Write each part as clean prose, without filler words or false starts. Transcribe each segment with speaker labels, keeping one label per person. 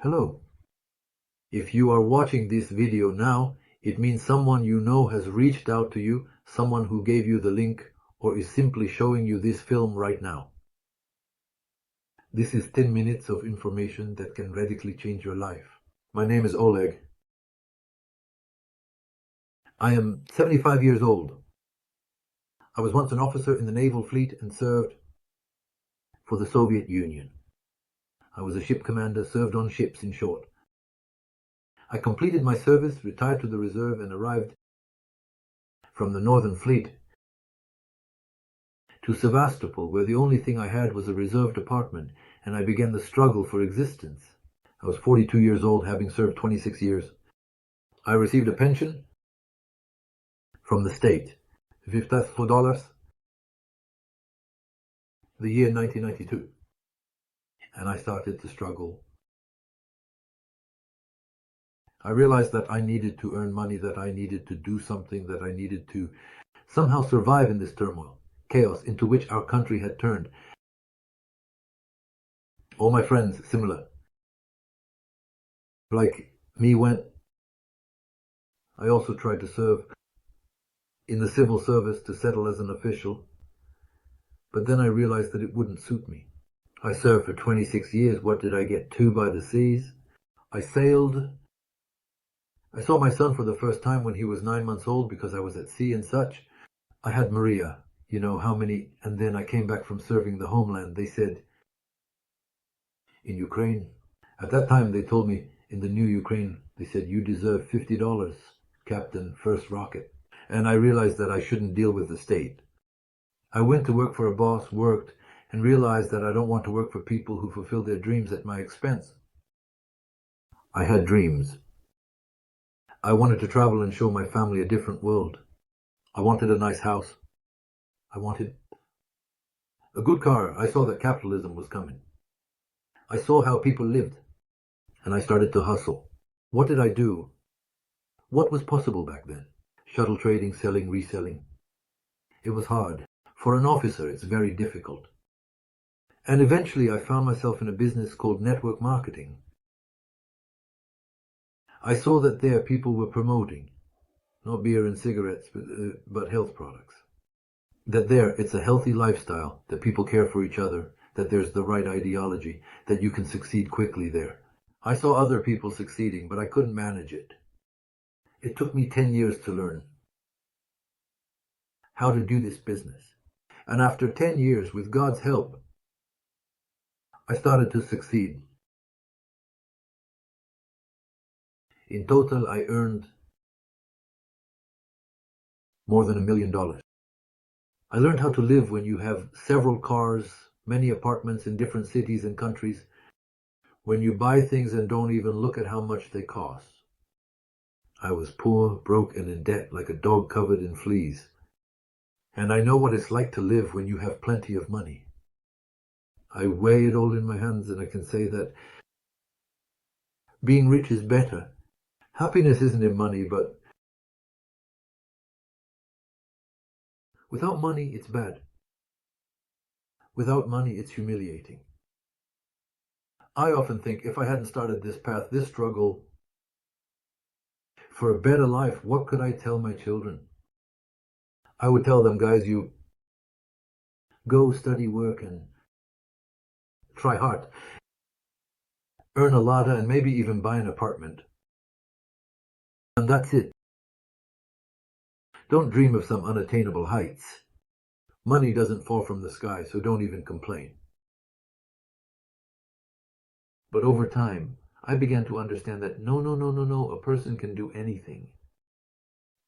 Speaker 1: Hello. If you are watching this video now, it means someone you know has reached out to you, someone who gave you the link, or is simply showing you this film right now. This is 10 minutes of information that can radically change your life. My name is Oleg. I am 75 years old. I was once an officer in the naval fleet and served for the Soviet Union. I was a ship commander, served on ships in short. I completed my service, retired to the reserve, and arrived from the Northern Fleet to Sevastopol, where the only thing I had was a reserved apartment, and I began the struggle for existence. I was 42 years old, having served 26 years. I received a pension from the state, $50, the year 1992, and I started to struggle. I realized that I needed to earn money, that I needed to do something, that I needed to somehow survive in this turmoil, chaos into which our country had turned. All my friends, similar. Like me went. I also tried to serve in the civil service to settle as an official, but then I realized that it wouldn't suit me. I served for 26 years. What did I get? 2 by the seas. I sailed. I saw my son for the first time when he was 9 months old because I was at sea and such. I had Maria, you know how many, and then I came back from serving the homeland. They said, in Ukraine, at that time they told me, in the new Ukraine, they said, you deserve $50, Captain, first rocket. And I realized that I shouldn't deal with the state. I went to work for a boss, worked, and realized that I don't want to work for people who fulfill their dreams at my expense. I had dreams. I wanted to travel and show my family a different world. I wanted a nice house. I wanted a good car. I saw that capitalism was coming. I saw how people lived, and I started to hustle. What did I do? What was possible back then? Shuttle trading, selling, reselling. It was hard. For an officer, it's very difficult. And eventually I found myself in a business called network marketing. I saw that there people were promoting, not beer and cigarettes, but health products. That there it's a healthy lifestyle, that people care for each other, that there's the right ideology, that you can succeed quickly there. I saw other people succeeding, but I couldn't manage it. It took me 10 years to learn how to do this business. And after 10 years, with God's help, I started to succeed. In total, I earned more than $1 million. I learned how to live when you have several cars, many apartments in different cities and countries, when you buy things and don't even look at how much they cost. I was poor, broke, and in debt like a dog covered in fleas. And I know what it's like to live when you have plenty of money. I weigh it all in my hands, and I can say that being rich is better. Happiness isn't in money, but without money, it's bad. Without money, it's humiliating. I often think if I hadn't started this path, this struggle for a better life, what could I tell my children? I would tell them, guys, you go study, work, and try hard. Earn a lot, and maybe even buy an apartment. And that's it. Don't dream of some unattainable heights. Money doesn't fall from the sky, so don't even complain. But over time, I began to understand that no, a person can do anything.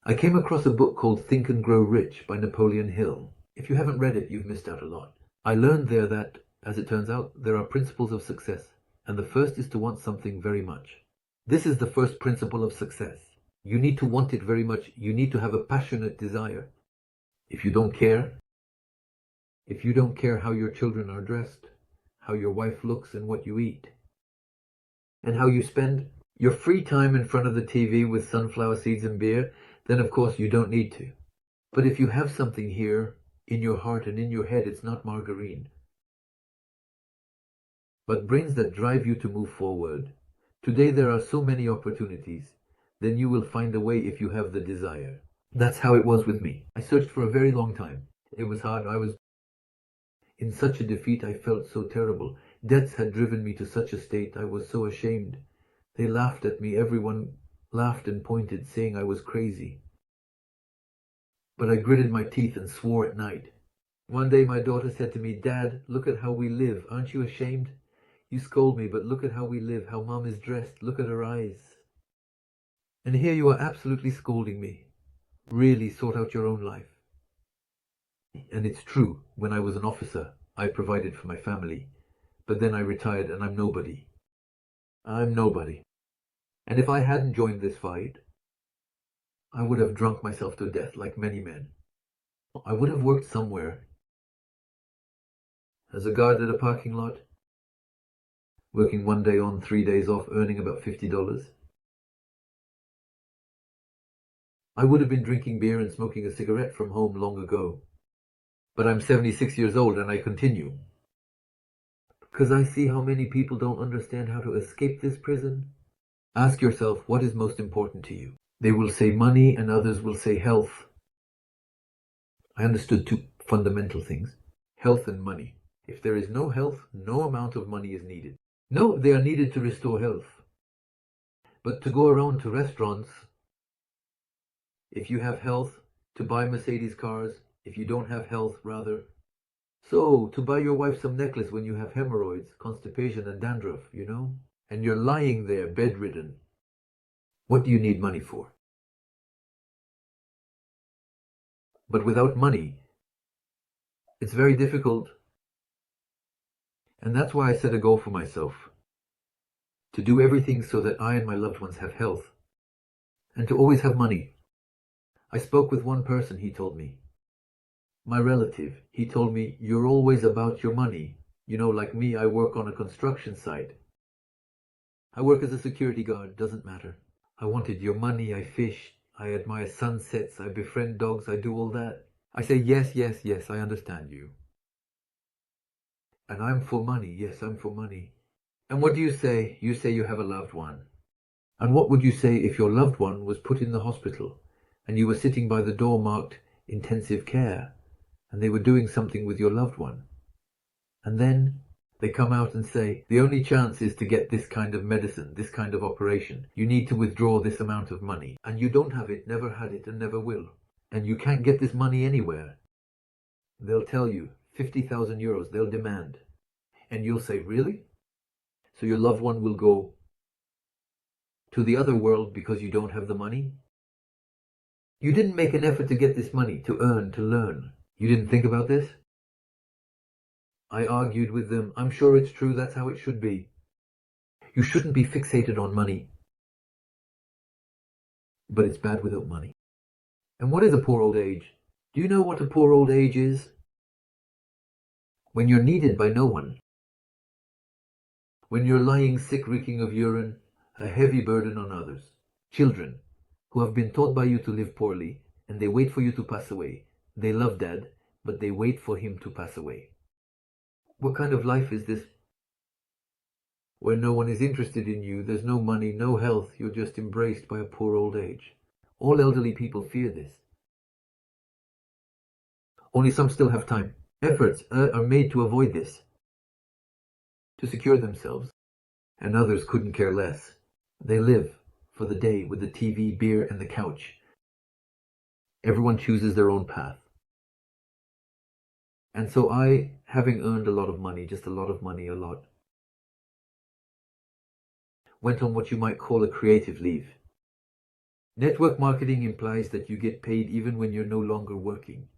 Speaker 1: I came across a book called Think and Grow Rich by Napoleon Hill. If you haven't read it, you've missed out a lot. I learned there that, as it turns out, there are principles of success, and the first is to want something very much. This is the first principle of success. You need to want it very much. You need to have a passionate desire. If you don't care how your children are dressed, how your wife looks and what you eat, and how you spend your free time in front of the TV with sunflower seeds and beer, then of course you don't need to. But if you have something here in your heart and in your head, it's not margarine, but brains that drive you to move forward, Today there are so many opportunities. Then you will find a way if you have the desire. That's how it was with me. I searched for a very long time. It was hard. I was in such a defeat. I felt so terrible. Debts had driven me to such a state. I was so ashamed. They laughed at me. Everyone laughed and pointed, saying I was crazy. But I gritted my teeth and swore at night. One day my daughter said to me, "Dad, look at how we live. Aren't you ashamed? You scold me, but look at how we live, how Mom is dressed. Look at her eyes. And here you are absolutely scolding me. Really sort out your own life." And it's true, when I was an officer, I provided for my family. But then I retired and I'm nobody. I'm nobody. And if I hadn't joined this fight, I would have drunk myself to death like many men. I would have worked somewhere. As a guard at a parking lot, working 1 day on, 3 days off, earning about $50. I would have been drinking beer and smoking a cigarette from home long ago. But I'm 76 years old and I continue. Because I see how many people don't understand how to escape this prison. Ask yourself, what is most important to you? They will say money and others will say health. I understood two fundamental things: health and money. If there is no health, no amount of money is needed. No, they are needed to restore health. But to go around to restaurants, if you have health, to buy Mercedes cars, if you don't have health, rather. So, to buy your wife some necklace when you have hemorrhoids, constipation and dandruff, and you're lying there bedridden. What do you need money for? But without money, it's very difficult. And that's why I set a goal for myself: to do everything so that I and my loved ones have health, and to always have money. I spoke with one person, he told me. My relative, he told me, "You're always about your money. Like me, I work on a construction site. I work as a security guard, doesn't matter. I wanted your money, I fish, I admire sunsets, I befriend dogs, I do all that." I say, yes, I understand you. And I'm for money, yes, I'm for money. And what do you say? You say you have a loved one. And what would you say if your loved one was put in the hospital, and you were sitting by the door marked intensive care, and they were doing something with your loved one? And then they come out and say, "The only chance is to get this kind of medicine, this kind of operation. You need to withdraw this amount of money." And you don't have it, never had it, and never will. And you can't get this money anywhere. They'll tell you, 50,000 euros, they'll demand. And you'll say, "Really?" So your loved one will go to the other world because you don't have the money? You didn't make an effort to get this money, to earn, to learn. You didn't think about this? I argued with them. I'm sure it's true, that's how it should be. You shouldn't be fixated on money. But it's bad without money. And what is a poor old age? Do you know what a poor old age is? When you're needed by no one. When you're lying sick, reeking of urine, a heavy burden on others. Children who have been taught by you to live poorly, and they wait for you to pass away. They love Dad, but they wait for him to pass away. What kind of life is this? Where no one is interested in you, there's no money, no health, you're just embraced by a poor old age. All elderly people fear this. Only some still have time. Efforts are made to avoid this, to secure themselves, and others couldn't care less. They live for the day with the TV, beer, and the couch. Everyone chooses their own path. And so I, having earned a lot of money, just a lot of money, went on what you might call a creative leave. Network marketing implies that you get paid even when you're no longer working.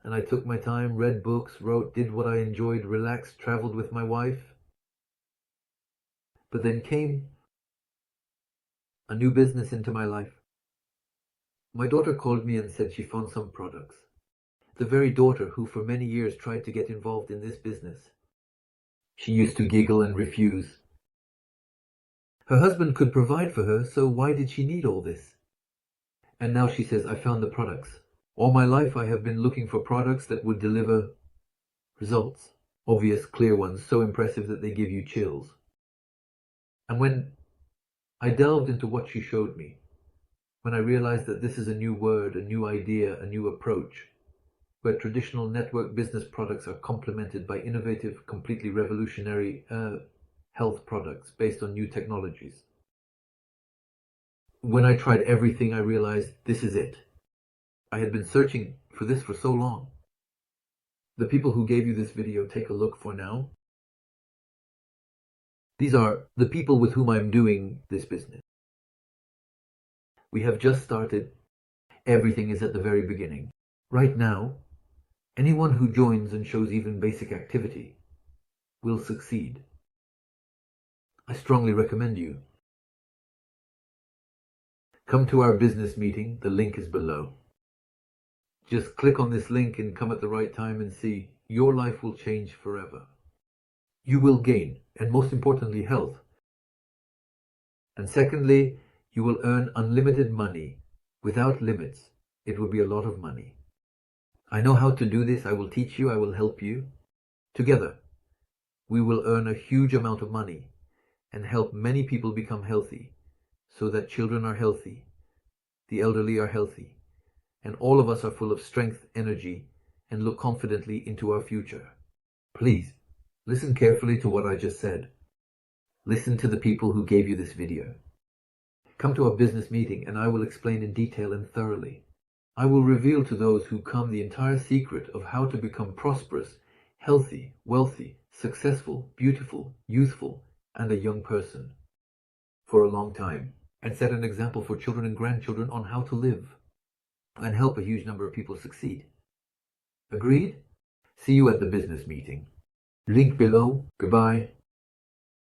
Speaker 1: And I took my time, read books, wrote, did what I enjoyed, relaxed, traveled with my wife. But then came a new business into my life. My daughter called me and said she found some products. The very daughter who for many years tried to get involved in this business. She used to giggle and refuse. Her husband could provide for her, so why did she need all this? And now she says, "I found the products. All my life I have been looking for products that would deliver results. Obvious, clear ones, so impressive that they give you chills. And when I delved into what she showed me, when I realized that this is a new word, a new idea, a new approach, where traditional network business products are complemented by innovative, completely revolutionary health products based on new technologies. When I tried everything, I realized this is it. I had been searching for this for so long. The people who gave you this video, take a look for now. These are the people with whom I'm doing this business. We have just started. Everything is at the very beginning. Right now, anyone who joins and shows even basic activity will succeed. I strongly recommend you. Come to our business meeting. The link is below. Just click on this link and come at the right time and see. Your life will change forever. You will gain, and most importantly, health. And secondly, you will earn unlimited money without limits. It will be a lot of money. I know how to do this. I will teach you. I will help you. Together, we will earn a huge amount of money and help many people become healthy so that children are healthy, the elderly are healthy, and all of us are full of strength, energy, and look confidently into our future. Please, listen carefully to what I just said. Listen to the people who gave you this video. Come to a business meeting and I will explain in detail and thoroughly. I will reveal to those who come the entire secret of how to become prosperous, healthy, wealthy, successful, beautiful, youthful, and a young person for a long time, and set an example for children and grandchildren on how to live and help a huge number of people succeed. Agreed? See you at the business meeting. Link below. Goodbye.